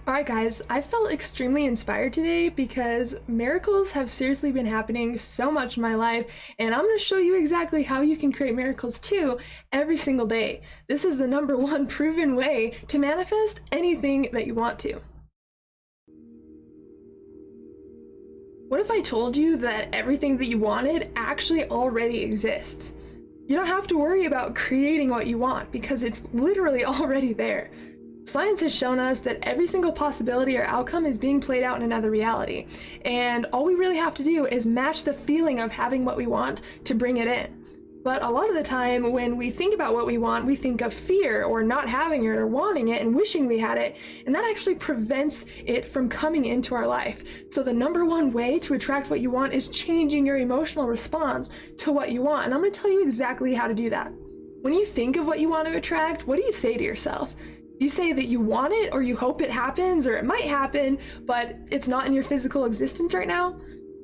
Alright guys, I felt extremely inspired today because miracles have seriously been happening so much in my life, and I'm going to show you exactly how you can create miracles too every single day. This is the number one proven way to manifest anything that you want to. What if I told you that everything that you wanted actually already exists? You don't have to worry about creating what you want because it's literally already there. Science has shown us that every single possibility or outcome is being played out in another reality, and all we really have to do is match the feeling of having what we want to bring it in. But a lot of the time when we think about what we want, we think of fear or not having it or wanting it and wishing we had it, and that actually prevents it from coming into our life. So the number one way to attract what you want is changing your emotional response to what you want, and I'm going to tell you exactly how to do that. When you think of what you want to attract, what do you say to yourself? You say that you want it, or you hope it happens, or it might happen, but it's not in your physical existence right now?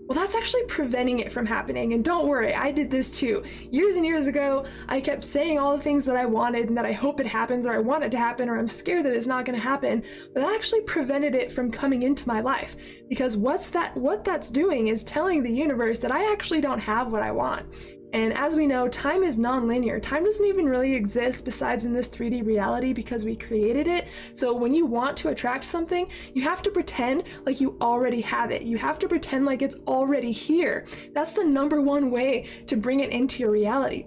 Well, that's actually preventing it from happening. And don't worry, I did this too. Years and years ago, I kept saying all the things that I wanted and that I hope it happens, or I want it to happen, or I'm scared that it's not going to happen. But that actually prevented it from coming into my life. Because what that's doing is telling the universe that I actually don't have what I want. And as we know, time is non-linear. Time doesn't even really exist besides in this 3D reality because we created it. So when you want to attract something, you have to pretend like you already have it. You have to pretend like it's already here. That's the number one way to bring it into your reality.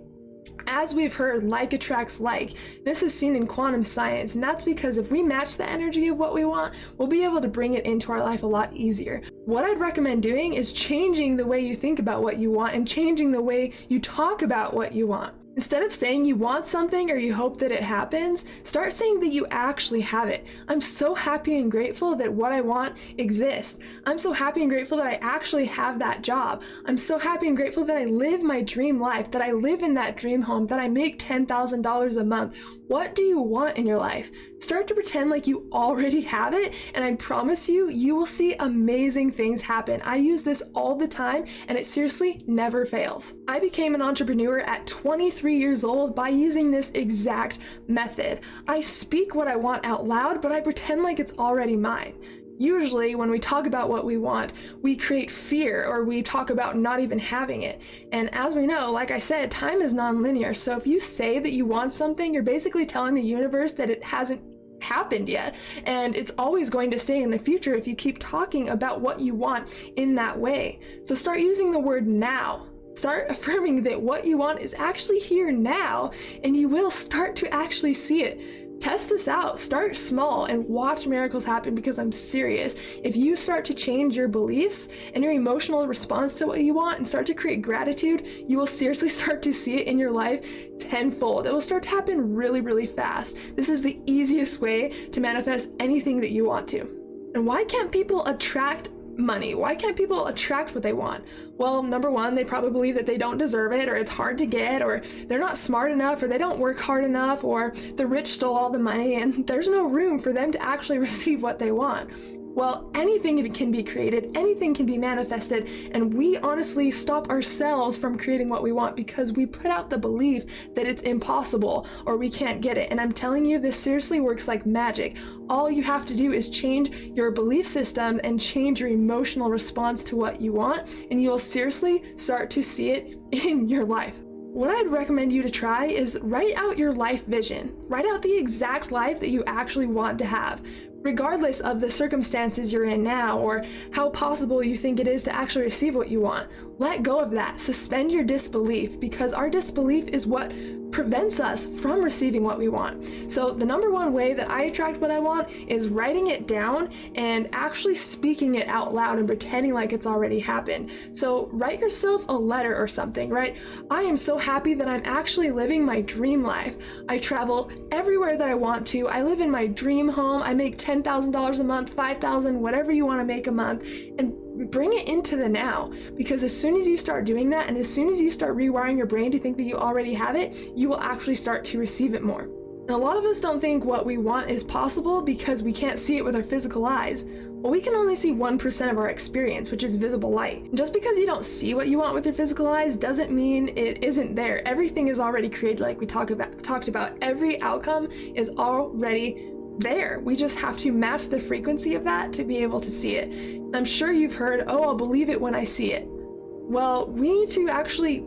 As we've heard, like attracts like. This is seen in quantum science, and that's because if we match the energy of what we want, we'll be able to bring it into our life a lot easier. What I'd recommend doing is changing the way you think about what you want and changing the way you talk about what you want. Instead of saying you want something or you hope that it happens, start saying that you actually have it. I'm so happy and grateful that what I want exists. I'm so happy and grateful that I actually have that job. I'm so happy and grateful that I live my dream life, that I live in that dream home, that I make $10,000 a month. What do you want in your life? Start to pretend like you already have it, and I promise you, you will see amazing things happen. I use this all the time, and it seriously never fails. I became an entrepreneur at 23 years old by using this exact method. I speak what I want out loud, but I pretend like it's already mine. Usually when we talk about what we want, we create fear or we talk about not even having it. And as we know, like I said, time is non-linear. So if you say that you want something, you're basically telling the universe that it hasn't happened yet, and it's always going to stay in the future if you keep talking about what you want in that way. So start using the word now. Start affirming that what you want is actually here now, and you will start to actually see it. Test this out. Start small and watch miracles happen, because I'm serious. If you start to change your beliefs and your emotional response to what you want and start to create gratitude, you will seriously start to see it in your life tenfold. It will start to happen really, really fast. This is the easiest way to manifest anything that you want to. And why can't people attract money? Why can't people attract what they want? Well, number one, they probably believe that they don't deserve it, or it's hard to get, or they're not smart enough, or they don't work hard enough, or the rich stole all the money and there's no room for them to actually receive what they want. Well, anything can be created, anything can be manifested, and we honestly stop ourselves from creating what we want because we put out the belief that it's impossible or we can't get it. And I'm telling you, this seriously works like magic. All you have to do is change your belief system and change your emotional response to what you want, and you'll seriously start to see it in your life. What I'd recommend you to try is write out your life vision. Write out the exact life that you actually want to have, regardless of the circumstances you're in now or how possible you think it is to actually receive what you want. Let go of that. Suspend your disbelief, because our disbelief is what prevents us from receiving what we want. So the number one way that I attract what I want is writing it down and actually speaking it out loud and pretending like it's already happened. So write yourself a letter or something, right? I am so happy that I'm actually living my dream life. I travel everywhere that I want to. I live in my dream home. I make $10,000 a month, $5,000, whatever you want to make a month, and bring it into the now. Because as soon as you start doing that, and as soon as you start rewiring your brain to think that you already have it, you will actually start to receive it more. And a lot of us don't think what we want is possible because we can't see it with our physical eyes. Well, we can only see 1% of our experience, which is visible light. Just because you don't see what you want with your physical eyes doesn't mean it isn't there. Everything is already created, like we talked about. Every outcome is already there. We just have to match the frequency of that to be able to see it. And I'm sure you've heard, oh, I'll believe it when I see it. Well, we need to actually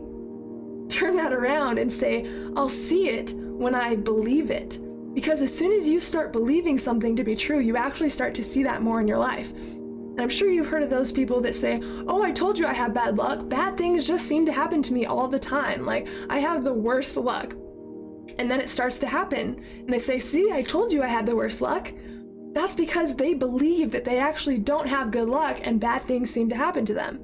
turn that around and say, I'll see it when I believe it. Because as soon as you start believing something to be true, you actually start to see that more in your life. And I'm sure you've heard of those people that say, oh, I told you I have bad luck. Bad things just seem to happen to me all the time. Like, I have the worst luck. And then it starts to happen. And they say, see, I told you I had the worst luck. That's because they believe that they actually don't have good luck and bad things seem to happen to them.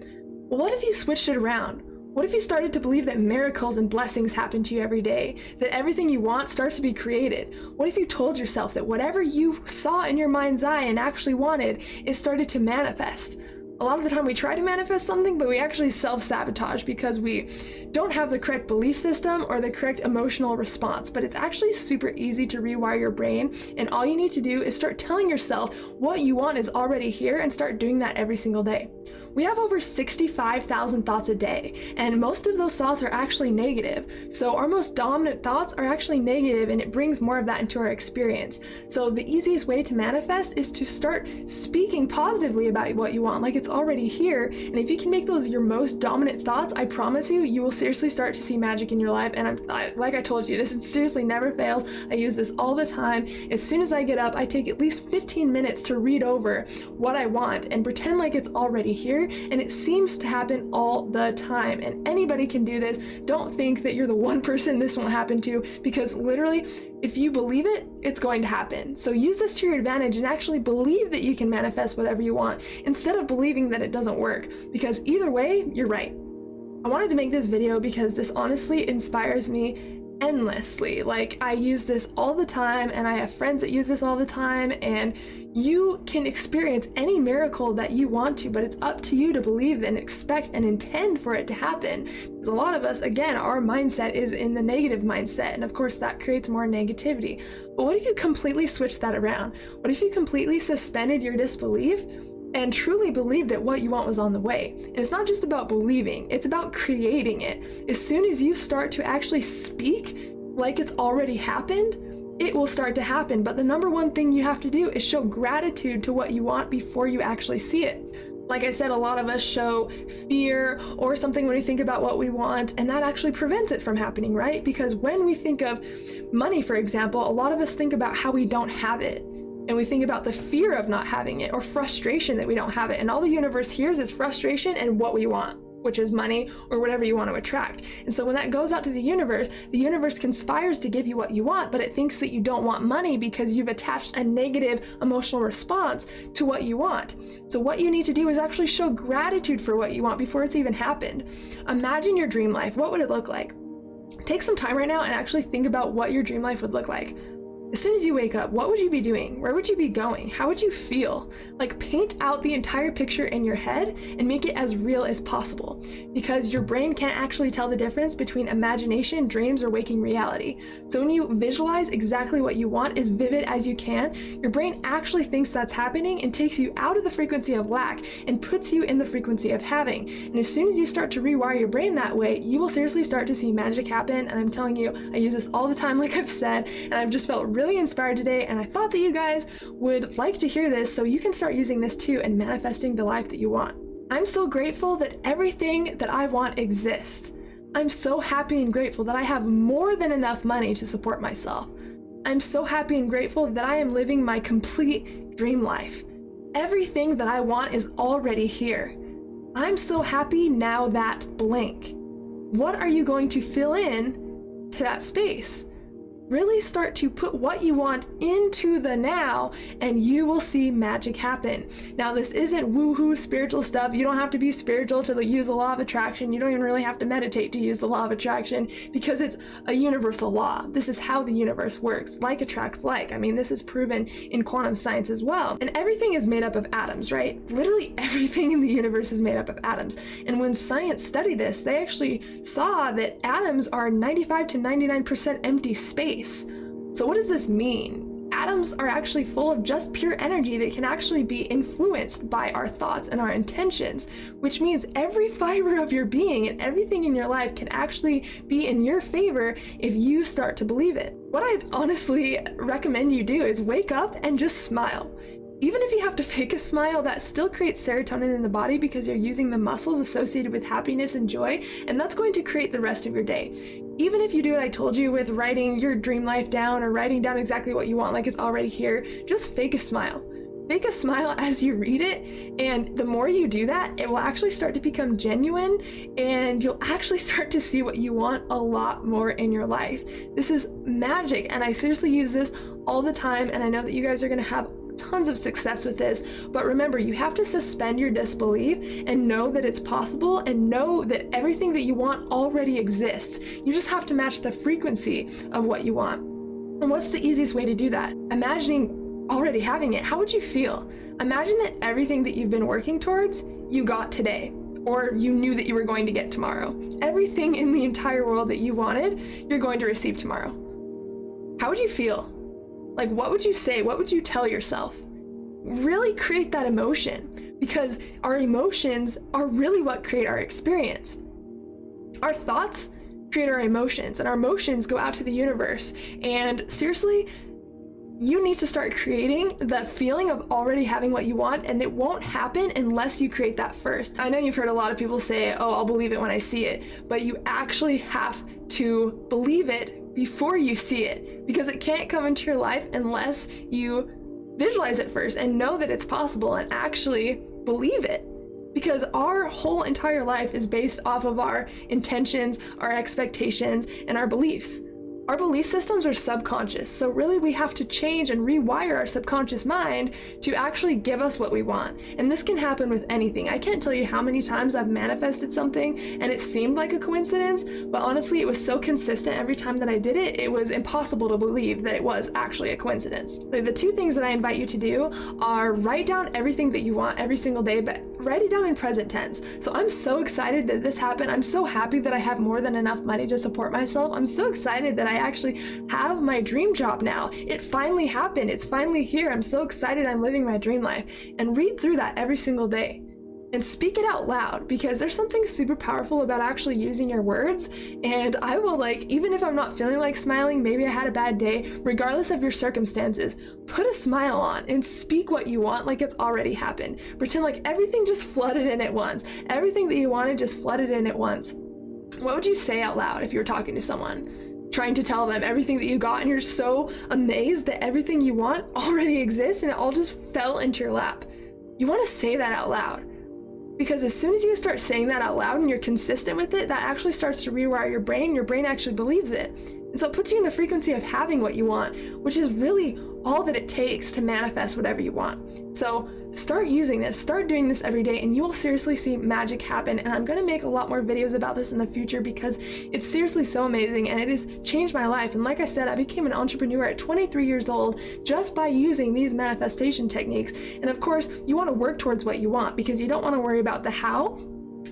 Well, what if you switched it around? What if you started to believe that miracles and blessings happen to you every day, that everything you want starts to be created? What if you told yourself that whatever you saw in your mind's eye and actually wanted, it started to manifest? A lot of the time we try to manifest something, but we actually self-sabotage because we don't have the correct belief system or the correct emotional response. But it's actually super easy to rewire your brain, and all you need to do is start telling yourself what you want is already here and start doing that every single day. We have over 65,000 thoughts a day, and most of those thoughts are actually negative. So our most dominant thoughts are actually negative, and it brings more of that into our experience. So the easiest way to manifest is to start speaking positively about what you want, like it's already here. And if you can make those your most dominant thoughts, I promise you, you will seriously start to see magic in your life. And like I told you, this seriously never fails. I use this all the time. As soon as I get up, I take at least 15 minutes to read over what I want and pretend like it's already here. And it seems to happen all the time, and anybody can do this. Don't think that you're the one person this won't happen to, because literally, if you believe it, it's going to happen. So use this to your advantage and actually believe that you can manifest whatever you want instead of believing that it doesn't work, because either way, you're right. I wanted to make this video because this honestly inspires me endlessly. Like, I use this all the time, and I have friends that use this all the time, and you can experience any miracle that you want to, but it's up to you to believe and expect and intend for it to happen. Because a lot of us, again, our mindset is in the negative mindset, and of course that creates more negativity. But what if you completely switched that around? What if you completely suspended your disbelief and truly believe that what you want was on the way? And it's not just about believing, it's about creating it. As soon as you start to actually speak like it's already happened, it will start to happen. But the number one thing you have to do is show gratitude to what you want before you actually see it. Like I said, a lot of us show fear or something when we think about what we want, and that actually prevents it from happening, right? Because when we think of money, for example, a lot of us think about how we don't have it. And we think about the fear of not having it or frustration that we don't have it. And all the universe hears is frustration and what we want, which is money or whatever you want to attract. And so when that goes out to the universe conspires to give you what you want, but it thinks that you don't want money because you've attached a negative emotional response to what you want. So what you need to do is actually show gratitude for what you want before it's even happened. Imagine your dream life. What would it look like? Take some time right now and actually think about what your dream life would look like. As soon as you wake up, what would you be doing? Where would you be going? How would you feel? Like, paint out the entire picture in your head and make it as real as possible, because your brain can't actually tell the difference between imagination, dreams, or waking reality. So when you visualize exactly what you want as vivid as you can, your brain actually thinks that's happening and takes you out of the frequency of lack and puts you in the frequency of having. And as soon as you start to rewire your brain that way, you will seriously start to see magic happen. And I'm telling you, I use this all the time, like I've said, and I've just felt really inspired today, and I thought that you guys would like to hear this so you can start using this too and manifesting the life that you want. I'm so grateful that everything that I want exists. I'm so happy and grateful that I have more than enough money to support myself. I'm so happy and grateful that I am living my complete dream life. Everything that I want is already here. I'm so happy now that blank. What are you going to fill in to that space? Really start to put what you want into the now, and you will see magic happen. Now, this isn't woohoo spiritual stuff. You don't have to be spiritual to use the law of attraction. You don't even really have to meditate to use the law of attraction, because it's a universal law. This is how the universe works. Like attracts like. I mean, this is proven in quantum science as well. And everything is made up of atoms, right? Literally everything in the universe is made up of atoms. And when science studied this, they actually saw that atoms are 95 to 99% empty space. So what does this mean? atoms are actually full of just pure energy that can actually be influenced by our thoughts and our intentions, which means every fiber of your being and everything in your life can actually be in your favor if you start to believe it. What I'd honestly recommend you do is wake up and just smile. Even if you have to fake a smile, that still creates serotonin in the body because you're using the muscles associated with happiness and joy, and that's going to create the rest of your day. Even if you do what I told you with writing your dream life down or writing down exactly what you want like it's already here, just fake a smile. Fake a smile as you read it, and the more you do that, it will actually start to become genuine, and you'll actually start to see what you want a lot more in your life. This is magic, and I seriously use this all the time, and I know that you guys are going to have tons of success with this, but remember, you have to suspend your disbelief and know that it's possible, and know that everything that you want already exists. You just have to match the frequency of what you want. And what's the easiest way to do that? Imagining already having it. How would you feel? Imagine that everything that you've been working towards, you got today, or you knew that you were going to get tomorrow. Everything in the entire world that you wanted, you're going to receive tomorrow. How would you feel? Like, what would you say? What would you tell yourself? Really create that emotion, because our emotions are really what create our experience. Our thoughts create our emotions, and our emotions go out to the universe. And seriously, you need to start creating the feeling of already having what you want, and it won't happen unless you create that first. I know you've heard a lot of people say, oh, I'll believe it when I see it, but you actually have to believe it before you see it, because it can't come into your life unless you visualize it first and know that it's possible and actually believe it. Because our whole entire life is based off of our intentions, our expectations, and our beliefs. Our belief systems are subconscious, so really we have to change and rewire our subconscious mind to actually give us what we want. And this can happen with anything. I can't tell you how many times I've manifested something and it seemed like a coincidence, but honestly it was so consistent every time that I did it, it was impossible to believe that it was actually a coincidence. So the two things that I invite you to do are write down everything that you want every single day, but write it down in present tense. So I'm so excited that this happened. I'm so happy that I have more than enough money to support myself. I'm so excited that I actually have my dream job now. It finally happened. It's finally here. I'm so excited I'm living my dream life. And read through that every single day. And speak it out loud, because there's something super powerful about actually using your words. And I will, even if I'm not feeling like smiling, maybe I had a bad day, regardless of your circumstances, put a smile on and speak what you want like it's already happened. Pretend like everything just flooded in at once. Everything that you wanted just flooded in at once. What would you say out loud if you were talking to someone, trying to tell them everything that you got, and you're so amazed that everything you want already exists and it all just fell into your lap? You want to say that out loud. Because as soon as you start saying that out loud and you're consistent with it, that actually starts to rewire your brain actually believes it. And so it puts you in the frequency of having what you want, which is really all that it takes to manifest whatever you want. So start using this, start doing this every day, and you will seriously see magic happen. And I'm going to make a lot more videos about this in the future because it's seriously so amazing and it has changed my life. And like I said, I became an entrepreneur at 23 years old just by using these manifestation techniques. And of course, you want to work towards what you want, because you don't want to worry about the how.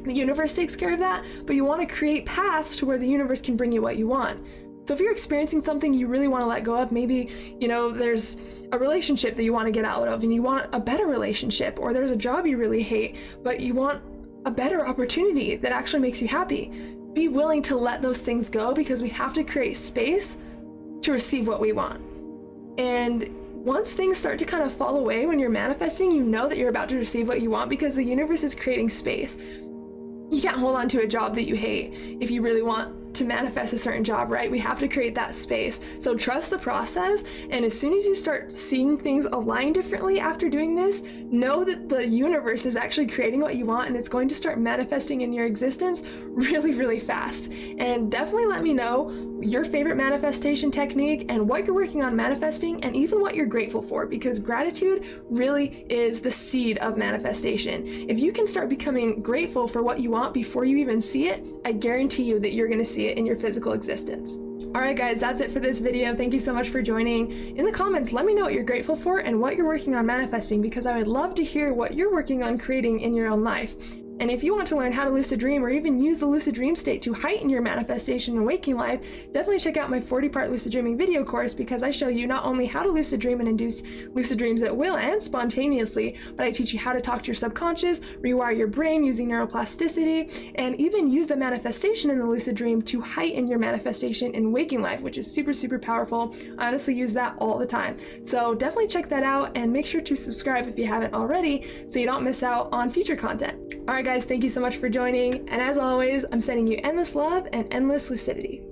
The universe takes care of that, but you want to create paths to where the universe can bring you what you want. So if you're experiencing something you really want to let go of, maybe, there's a relationship that you want to get out of and you want a better relationship, or there's a job you really hate, but you want a better opportunity that actually makes you happy. Be willing to let those things go, because we have to create space to receive what we want. And once things start to kind of fall away when you're manifesting, you know that you're about to receive what you want, because the universe is creating space. You can't hold on to a job that you hate if you really want to manifest a certain job, right? We have to create that space. So trust the process, and as soon as you start seeing things align differently after doing this, know that the universe is actually creating what you want, and it's going to start manifesting in your existence really, really fast. And definitely let me know your favorite manifestation technique and what you're working on manifesting, and even what you're grateful for, because gratitude really is the seed of manifestation. If you can start becoming grateful for what you want before you even see it, I guarantee you that you're going to see it in your physical existence. All right, guys, that's it for this video. Thank you so much for joining. In the comments, let me know what you're grateful for and what you're working on manifesting, because I would love to hear what you're working on creating in your own life. And if you want to learn how to lucid dream or even use the lucid dream state to heighten your manifestation and waking life, definitely check out my 40-part lucid dreaming video course, because I show you not only how to lucid dream and induce lucid dreams at will and spontaneously, but I teach you how to talk to your subconscious, rewire your brain using neuroplasticity, and even use the manifestation in the lucid dream to heighten your manifestation in waking life, which is super, super powerful. I honestly use that all the time. So definitely check that out and make sure to subscribe if you haven't already so you don't miss out on future content. All right, guys, thank you so much for joining. And as always, I'm sending you endless love and endless lucidity.